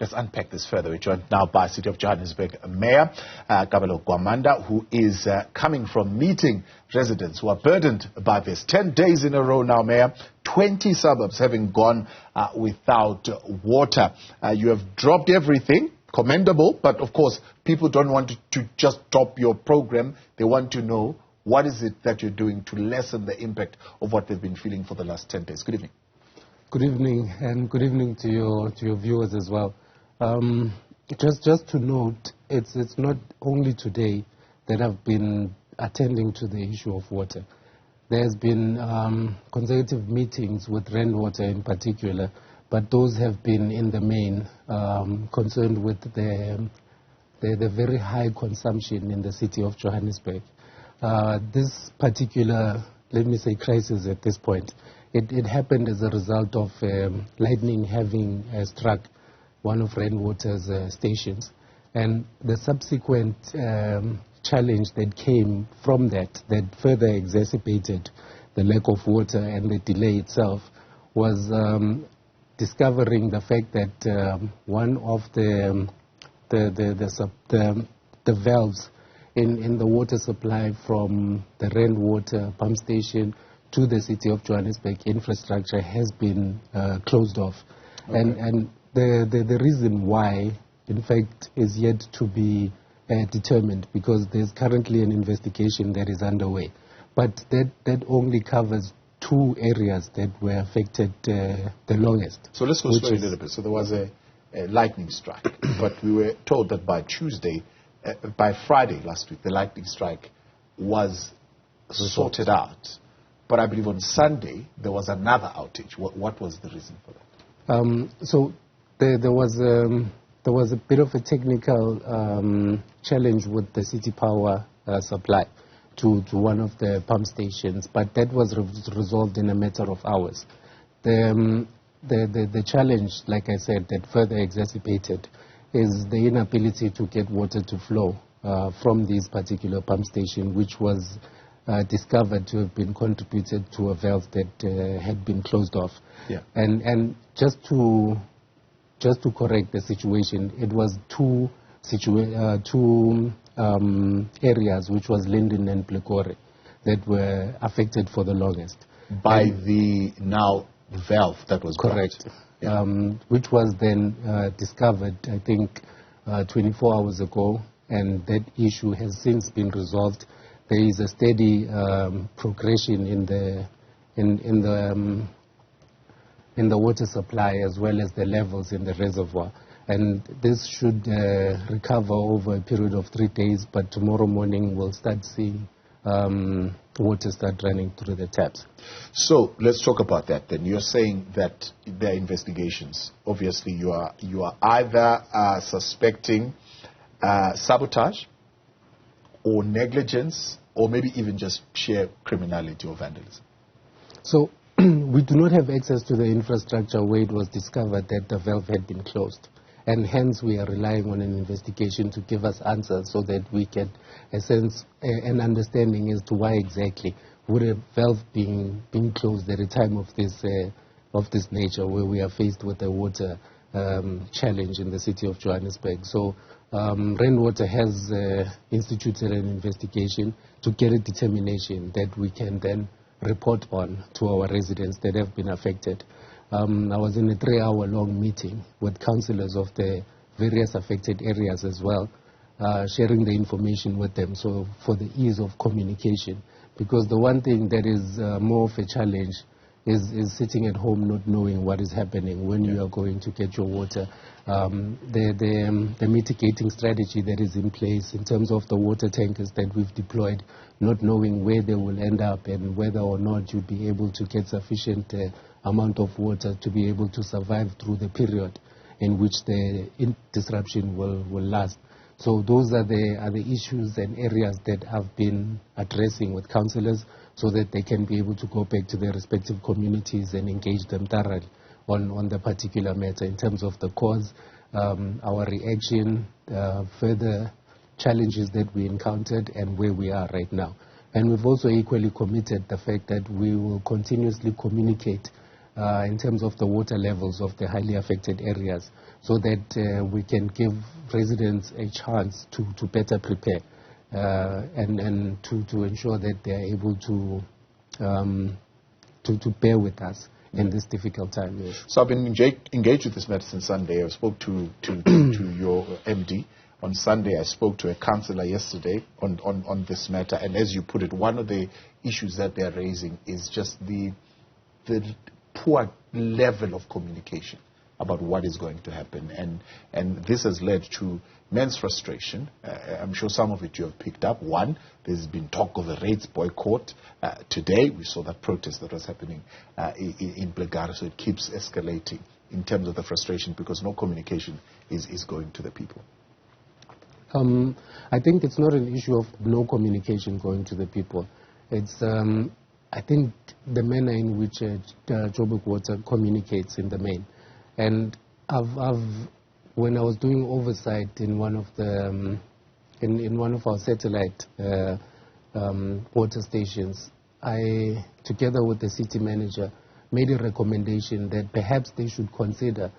Let's unpack this further. We're joined now by City of Johannesburg Mayor Kabelo Gwamanda, who is coming from meeting residents who are burdened by this. 10 days in a row now, Mayor, 20 suburbs having gone without water. You have dropped everything, commendable, but of course, people don't want to just drop your program. They want to know what is it that you're doing to lessen the impact of what they've been feeling for the last 10 days. Good evening. Good evening, and good evening to your viewers as well. Just to note, it's not only today that I've been attending to the issue of water. There's been consecutive meetings with rainwater in particular, but those have been in the main concerned with the very high consumption in the city of Johannesburg. This particular, let me say, crisis at this point, it happened as a result of lightning having struck one of rainwater's stations, and the subsequent challenge that came from that further exacerbated the lack of water and the delay itself was discovering the fact that one of the valves in the water supply from the rainwater pump station to the city of Johannesburg infrastructure has been closed off. Okay. And the reason why, in fact, is yet to be determined, because there's currently an investigation that is underway. But that only covers two areas that were affected the longest. So let's go slow a little bit. So there was a lightning strike, but we were told that by Friday last week, the lightning strike was sorted out. But I believe on Sunday, there was another outage. What was the reason for that? So there was a bit of a technical challenge with the city power supply to one of the pump stations, but that was resolved in a matter of hours. The challenge, like I said, that further exacerbated is the inability to get water to flow from this particular pump station, which was discovered to have been contributed to a valve that had been closed off. Yeah. And just to correct the situation, it was two areas, which was Linden and Plekore, that were affected for the longest. By the now valve that was correct, which was then discovered, I think, 24 hours ago, and that issue has since been resolved. There is a steady progression in the water supply as well as the levels in the reservoir, and this should recover over a period of 3 days. But tomorrow morning we'll start seeing water start running through the taps. So let's talk about that then. You're saying that there are investigations. Obviously, you are either suspecting sabotage or negligence, or maybe even just sheer criminality or vandalism. So we do not have access to the infrastructure where it was discovered that the valve had been closed, and hence we are relying on an investigation to give us answers so that we get a sense, an understanding as to why exactly would a valve being closed at a time of this nature, where we are faced with a water challenge in the city of Johannesburg. So Rainwater has instituted an investigation to get a determination that we can then report on to our residents that have been affected. I was in a 3-hour-long meeting with councillors of the various affected areas as well, sharing the information with them, so for the ease of communication. Because the one thing that is more of a challenge is sitting at home not knowing what is happening when you are going to get your water. The mitigating strategy that is in place in terms of the water tankers that we've deployed, not knowing where they will end up and whether or not you'll be able to get sufficient amount of water to be able to survive through the period in which the disruption will last. So those are the issues and areas that I've been addressing with councillors, so that they can be able to go back to their respective communities and engage them thoroughly on the particular matter in terms of the cause, our reaction, further challenges that we encountered, and where we are right now. And we've also equally committed the fact that we will continuously communicate in terms of the water levels of the highly affected areas, so that we can give residents a chance to better prepare and to ensure that they are able to bear with us in this difficult time. Yes. So I've been engaged with this matter since Sunday. I spoke to your MD on Sunday. I spoke to a councillor yesterday on this matter. And as you put it, one of the issues that they're raising is just the poor level of communication about what is going to happen. And this has led to men's frustration. I'm sure some of it you have picked up. One, there's been talk of a rates boycott. Today, we saw that protest that was happening in Blegara, so it keeps escalating in terms of the frustration because no communication is going to the people. I think it's not an issue of no communication going to the people. It's, I think, the manner in which Joburg Water communicates in the main. And when I was doing oversight in one of the in one of our satellite water stations, I, together with the city manager, made a recommendation that perhaps they should consider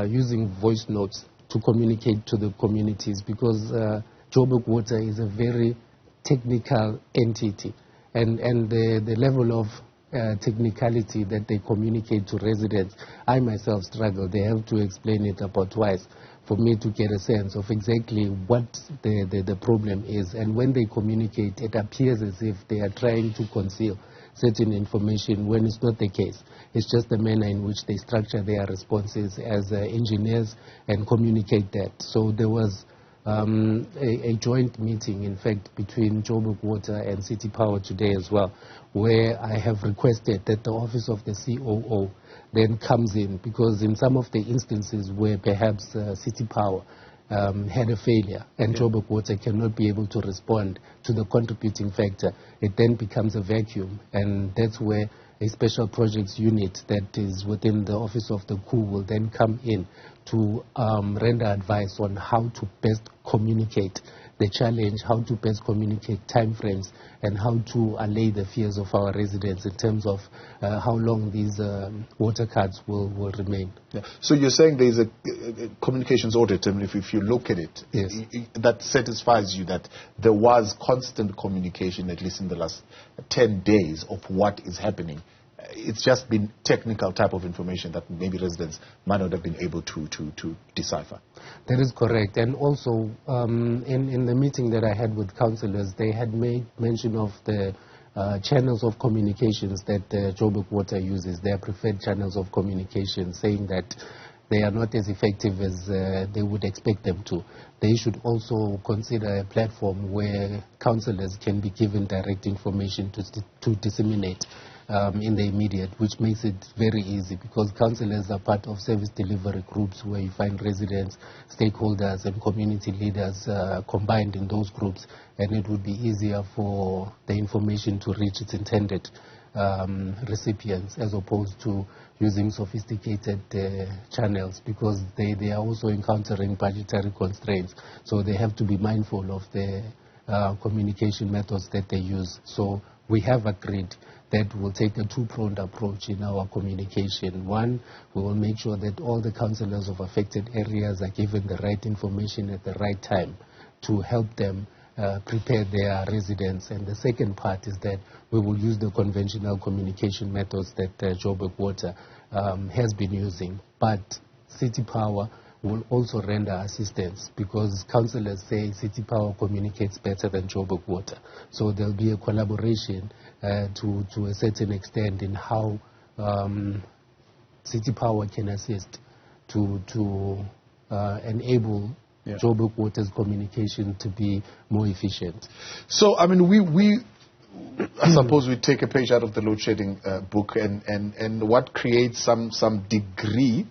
using voice notes to communicate to the communities, because Joburg Water is a very technical entity, and the level of technicality that they communicate to residents, I myself struggle. They have to explain it about twice for me to get a sense of exactly what the problem is. And when they communicate, it appears as if they are trying to conceal certain information when it's not the case. It's just the manner in which they structure their responses as engineers and communicate that. So there was a joint meeting, in fact, between Joburg Water and City Power today as well, where I have requested that the office of the COO then comes in, because in some of the instances where perhaps City Power had a failure and Joburg Water cannot be able to respond to the contributing factor, it then becomes a vacuum, and that's where a special projects unit that is within the office of the COO will then come in to render advice on how to best communicate the challenge, how to best communicate timeframes, and how to allay the fears of our residents in terms of how long these water cards will remain. Yeah. So you're saying there's a communications audit, and if you look at it, yes, that satisfies you that there was constant communication, at least in the last 10 days, of what is happening. It's just been technical type of information that maybe residents might not have been able to decipher. That is correct. And also, in the meeting that I had with councillors, they had made mention of the channels of communications that Joburg Water uses, their preferred channels of communication, saying that they are not as effective as they would expect them to. They should also consider a platform where councillors can be given direct information to disseminate in the immediate, which makes it very easy, because councillors are part of service delivery groups where you find residents, stakeholders and community leaders combined in those groups, and it would be easier for the information to reach its intended recipients, as opposed to using sophisticated channels, because they are also encountering budgetary constraints, so they have to be mindful of the communication methods that they use. So we have agreed that we'll take a two-pronged approach in our communication. One, we will make sure that all the councillors of affected areas are given the right information at the right time to help them prepare their residents. And the second part is that we will use the conventional communication methods that Joburg Water has been using. But City Power will also render assistance, because councillors say City Power communicates better than Joburg Water. So there'll be a collaboration to a certain extent in how City Power can assist to enable Joburg Water's communication to be more efficient. So, I mean, I suppose we take a page out of the load shedding book, and what creates some degree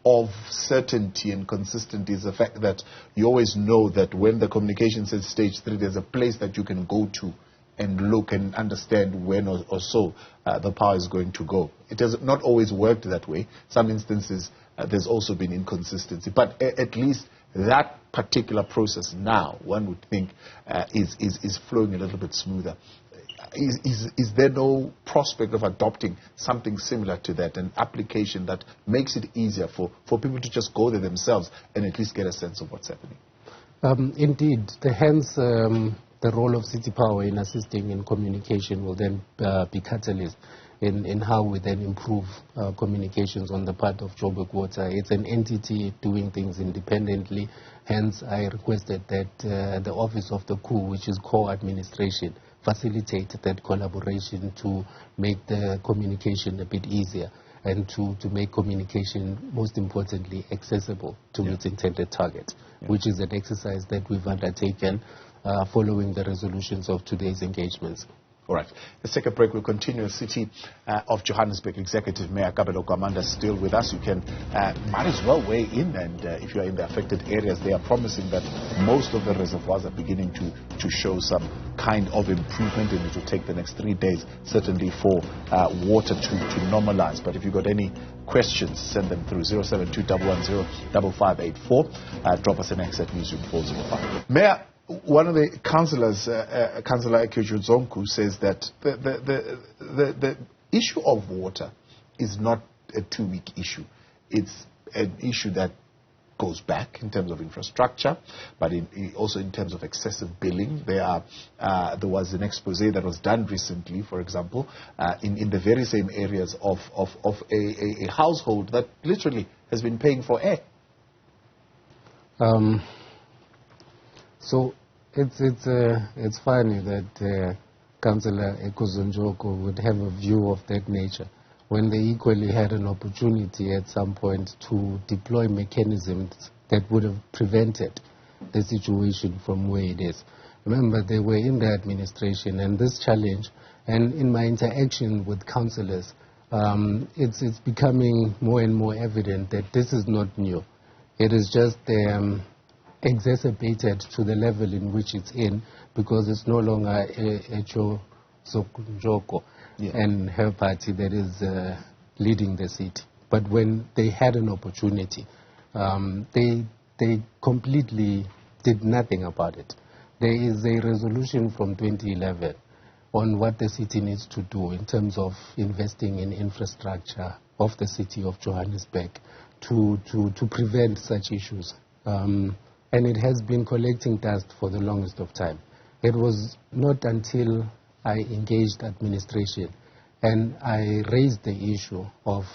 of certainty and consistency is the fact that you always know that when the communication says stage 3, there's a place that you can go to and look and understand when or so the power is going to go. It has not always worked that way. Some instances there's also been inconsistency, but at least that particular process now, one would think, is flowing a little bit smoother. is there no prospect of adopting something similar to that, an application that makes it easier for people to just go there themselves and at least get a sense of what's happening? Indeed. Hence, the role of City Power in assisting in communication will then be catalyst in how we then improve communications on the part of Joburg Water. It's an entity doing things independently. Hence, I requested that the Office of the COO, which is core administration, facilitate that collaboration to make the communication a bit easier and to make communication, most importantly, accessible to its intended target, which is an exercise that we've undertaken following the resolutions of today's engagements. All right. Let's take a break. We'll continue. The City of Johannesburg Executive Mayor Kabelo Gwamanda is still with us. You can might as well weigh in, and if you are in the affected areas, they are promising that most of the reservoirs are beginning to show some kind of improvement, and it will take the next 3 days, certainly, for water to normalize. But if you've got any questions, send them through 072-110-5584. Drop us an X at Newzroom 405. Mayor, one of the councillors, Councillor Eikenhof, says that the issue of water is not a 2-week issue. It's an issue that goes back in terms of infrastructure, but also in terms of excessive billing. There was an expose that was done recently, for example, in the very same areas of a household that literally has been paying for air. So it's funny that Councillor Eikenhof would have a view of that nature when they equally had an opportunity at some point to deploy mechanisms that would have prevented the situation from where it is. Remember, they were in the administration, and this challenge, and in my interaction with councillors, it's becoming more and more evident that this is not new. It is just exacerbated to the level in which it's in, because it's no longer Echo Sokunjoko and her party that is leading the city. But when they had an opportunity, they completely did nothing about it. There is a resolution from 2011 on what the city needs to do in terms of investing in infrastructure of the city of Johannesburg to prevent such issues. And it has been collecting dust for the longest of time. It was not until I engaged administration and I raised the issue of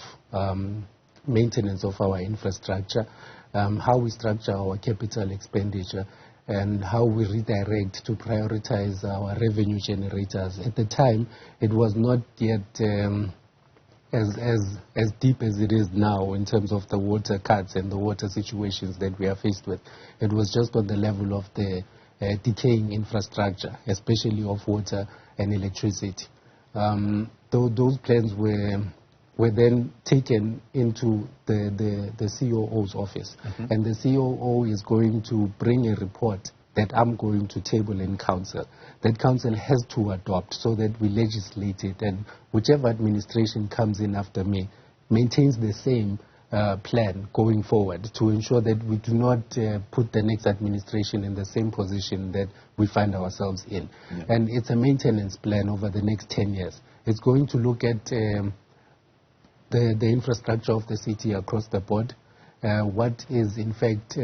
maintenance of our infrastructure, how we structure our capital expenditure, and how we redirect to prioritize our revenue generators. At the time, it was not yet as deep as it is now in terms of the water cuts and the water situations that we are faced with. It was just on the level of the decaying infrastructure, especially of water and electricity. Those plans were then taken into the COO's office. And the COO is going to bring a report that I'm going to table in council, that council has to adopt so that we legislate it, and whichever administration comes in after me maintains the same plan going forward to ensure that we do not put the next administration in the same position that we find ourselves in. And it's a maintenance plan over the next 10 years. It's going to look at the infrastructure of the city across the board, what is in fact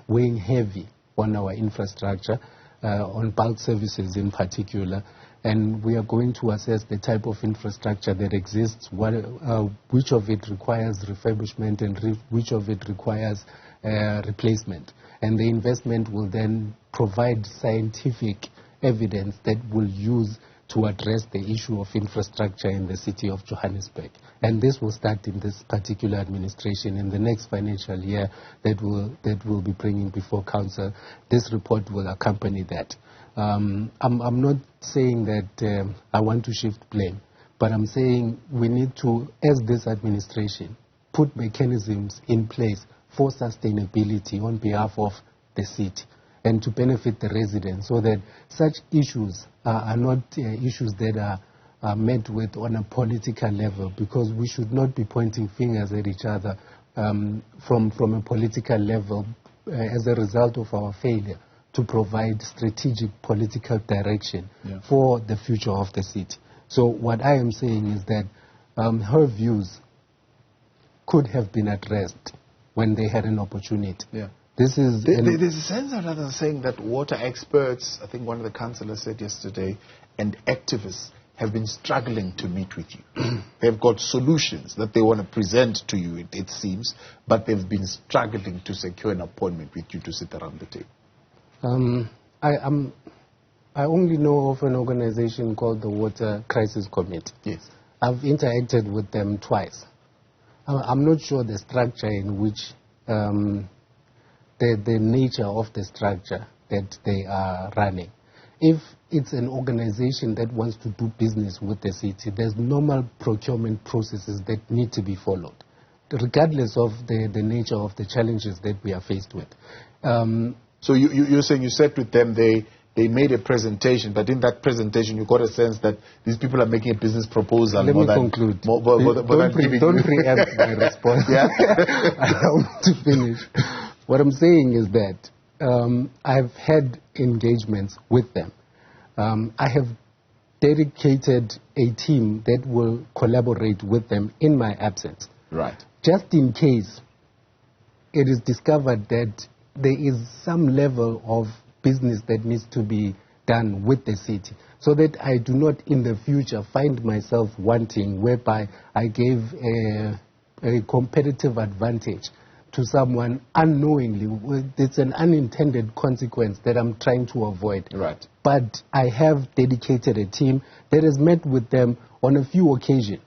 weighing heavy on our infrastructure, on bulk services in particular, and we are going to assess the type of infrastructure that exists, which of it requires refurbishment and which of it requires replacement. And the investment will then provide scientific evidence that will use to address the issue of infrastructure in the city of Johannesburg. And this will start in this particular administration in the next financial year that will be bringing before council. This report will accompany that. I'm not saying that I want to shift blame, but I'm saying we need to, as this administration, put mechanisms in place for sustainability on behalf of the city and to benefit the residents, so that such issues are not issues that are met with on a political level, because we should not be pointing fingers at each other from a political level as a result of our failure to provide strategic political direction for the future of the city. So what I am saying is that her views could have been addressed when they had an opportunity. This is there's a sense of another saying that water experts, I think one of the councillors said yesterday, and activists have been struggling to meet with you. They've got solutions that they want to present to you, it seems, but they've been struggling to secure an appointment with you to sit around the table. I only know of an organization called the Water Crisis Committee. Yes. I've interacted with them twice. I'm not sure the structure in which, the nature of the structure that they are running. If it's an organization that wants to do business with the city, there's normal procurement processes that need to be followed, regardless of the nature of the challenges that we are faced with. So you're saying you sat with them, they made a presentation, but in that presentation you got a sense that these people are making a business proposal. Let me conclude. Don't preempt my response. Allow me to finish. What I'm saying is that I've had engagements with them. I have dedicated a team that will collaborate with them in my absence. Right. Just in case it is discovered that there is some level of business that needs to be done with the city, so that I do not in the future find myself wanting whereby I gave a competitive advantage to someone unknowingly. It's an unintended consequence that I'm trying to avoid. Right. But I have dedicated a team that has met with them on a few occasions.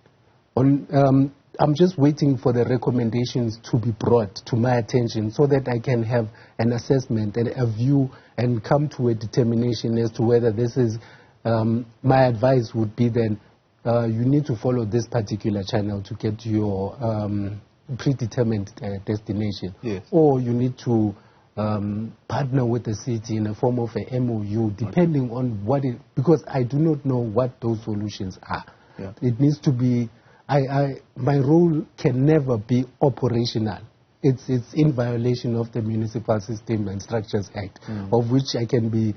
I'm just waiting for the recommendations to be brought to my attention so that I can have an assessment and a view and come to a determination as to whether this is, my advice would be then, you need to follow this particular channel to get to your predetermined destination. Yes. Or you need to partner with the city in a form of a MOU, depending on what it, because I do not know what those solutions are. It needs to be, my role can never be operational. It's in violation of the Municipal System and Structures Act, of which I can be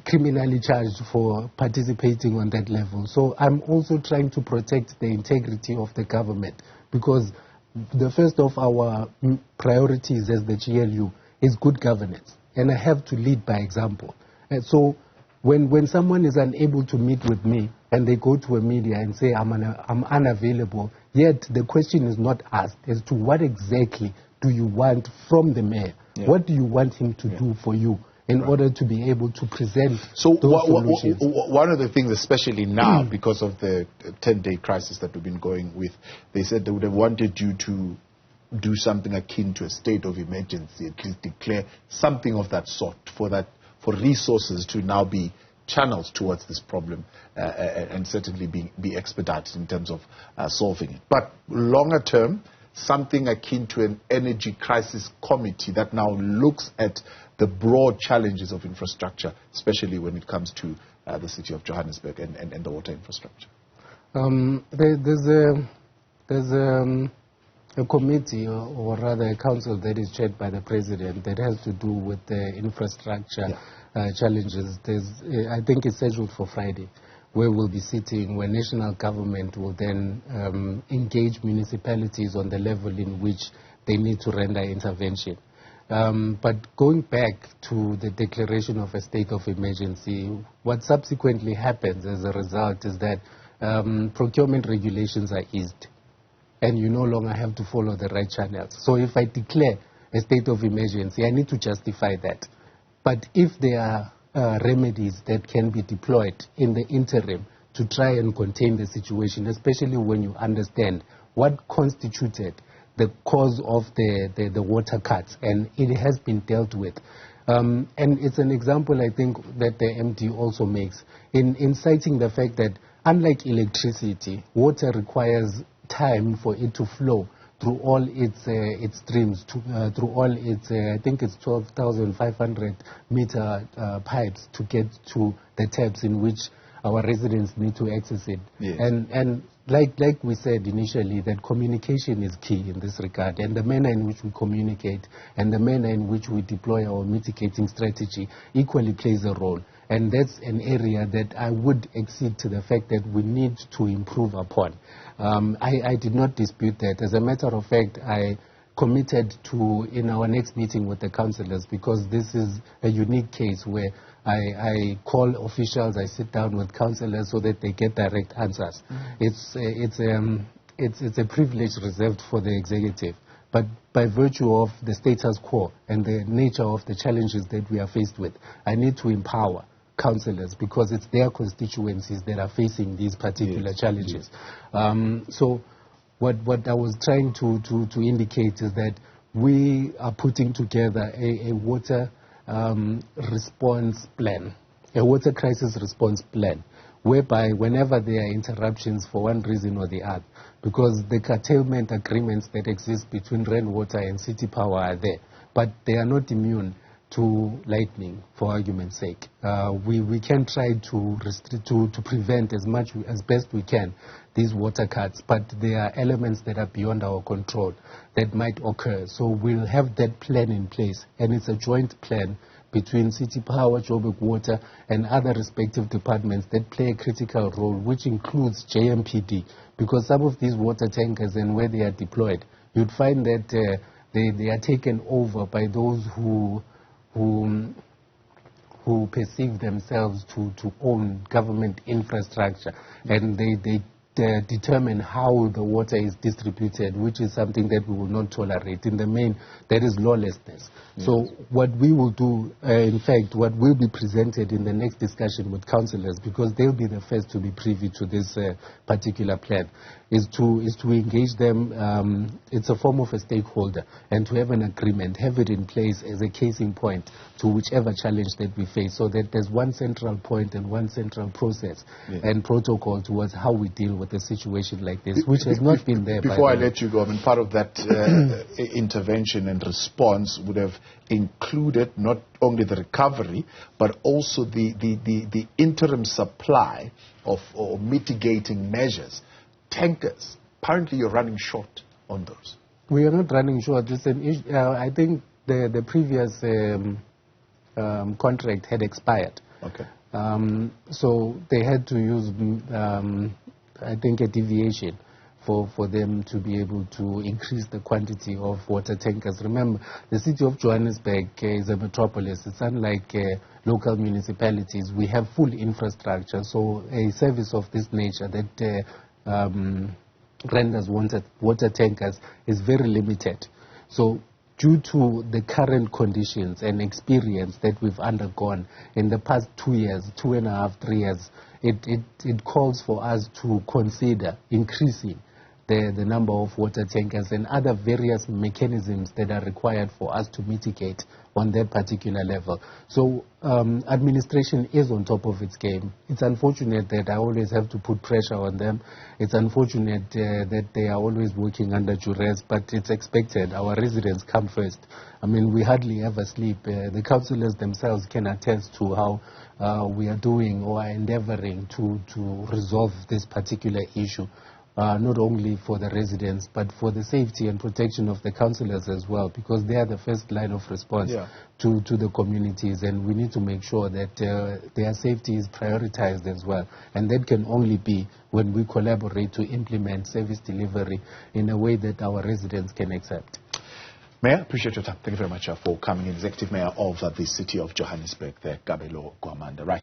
criminally charged for participating on that level. So I'm also trying to protect the integrity of the government, because the first of our priorities as the GLU is good governance, and I have to lead by example. And so when someone is unable to meet with me and they go to a media and say I'm unavailable, yet the question is not asked as to what exactly do you want from the mayor? What do you want him to do for you in order to be able to present those solutions? One of the things, especially now, because of the 10-day crisis that we've been going with, they said they would have wanted you to do something akin to a state of emergency, at least declare something of that sort, for resources to now be channels towards this problem and certainly be expedited in terms of solving it. But longer term, something akin to an energy crisis committee that now looks at the broad challenges of infrastructure, especially when it comes to the city of Johannesburg and the water infrastructure. There's a committee, or rather a council, that is chaired by the president that has to do with the infrastructure challenges. I think it's scheduled for Friday, where we'll be sitting, where national government will then engage municipalities on the level in which they need to render intervention. But going back to the declaration of a state of emergency, what subsequently happens as a result is that procurement regulations are eased, and you no longer have to follow the right channels. So if I declare a state of emergency, I need to justify that. But if there are remedies that can be deployed in the interim to try and contain the situation, especially when you understand what constituted the cause of the water cuts, and it has been dealt with. And it's an example, I think, that the MD also makes in citing the fact that, unlike electricity, water requires time for it to flow through all its streams, through all its, I think it's 12,500 meter pipes to get to the taps in which our residents need to access it. Yes. And like we said initially, that communication is key in this regard, and the manner in which we communicate and the manner in which we deploy our mitigating strategy equally plays a role. And that's an area that I would accede to the fact that we need to improve upon. I did not dispute that. As a matter of fact, I committed to, in our next meeting with the councillors, because this is a unique case where I call officials, I sit down with councillors so that they get direct answers. It's a privilege reserved for the executive. But by virtue of the status quo and the nature of the challenges that we are faced with, I need to empower councillors because it's their constituencies that are facing these particular challenges. So what I was trying to indicate is that we are putting together a water response plan, a water crisis response plan, whereby whenever there are interruptions for one reason or the other, because the curtailment agreements that exist between Rainwater and City Power are there, but they are not immune to lightning, for argument's sake. We can try to prevent as best we can these water cuts, but there are elements that are beyond our control that might occur. So we'll have that plan in place, and it's a joint plan between City Power, Joburg Water, and other respective departments that play a critical role, which includes JMPD, because some of these water tankers and where they are deployed, you'd find that they are taken over by those who perceive themselves to own government infrastructure, and they determine how the water is distributed, which is something that we will not tolerate. In the main, there is lawlessness. Yes. So what we will do, in fact, what will be presented in the next discussion with councillors, because they'll be the first to be privy to this particular plan, is to engage them. It's a form of a stakeholder, and to have an agreement, have it in place as a casing point to whichever challenge that we face, so that there's one central point and one central process and protocol towards how we deal with a situation like this, which has not been there. Before I let you go, I mean, part of that intervention and response would have included not only the recovery, but also the interim supply of or mitigating measures. Tankers, apparently you're running short on those. We are not running short. It's an issue. I think the previous contract had expired. Okay. So they had to use, I think, a deviation for them to be able to increase the quantity of water tankers. Remember, the city of Johannesburg is a metropolis. It's unlike local municipalities. We have full infrastructure, so a service of this nature that renders water tankers is very limited. So due to the current conditions and experience that we've undergone in the past 2 years, 2.5, 3 years, it calls for us to consider increasing the number of water tankers and other various mechanisms that are required for us to mitigate on that particular level. So administration is on top of its game. It's unfortunate that I always have to put pressure on them. It's unfortunate that they are always working under duress, but it's expected. Our residents come first. I mean, we hardly ever sleep. The councillors themselves can attest to how we are doing or are endeavoring to resolve this particular issue. Not only for the residents, but for the safety and protection of the councillors as well, because they are the first line of response to the communities, and we need to make sure that their safety is prioritized as well. And that can only be when we collaborate to implement service delivery in a way that our residents can accept. Mayor, appreciate your time. Thank you very much for coming in. Executive Mayor of the City of Johannesburg, Kabelo Gwamanda. Right.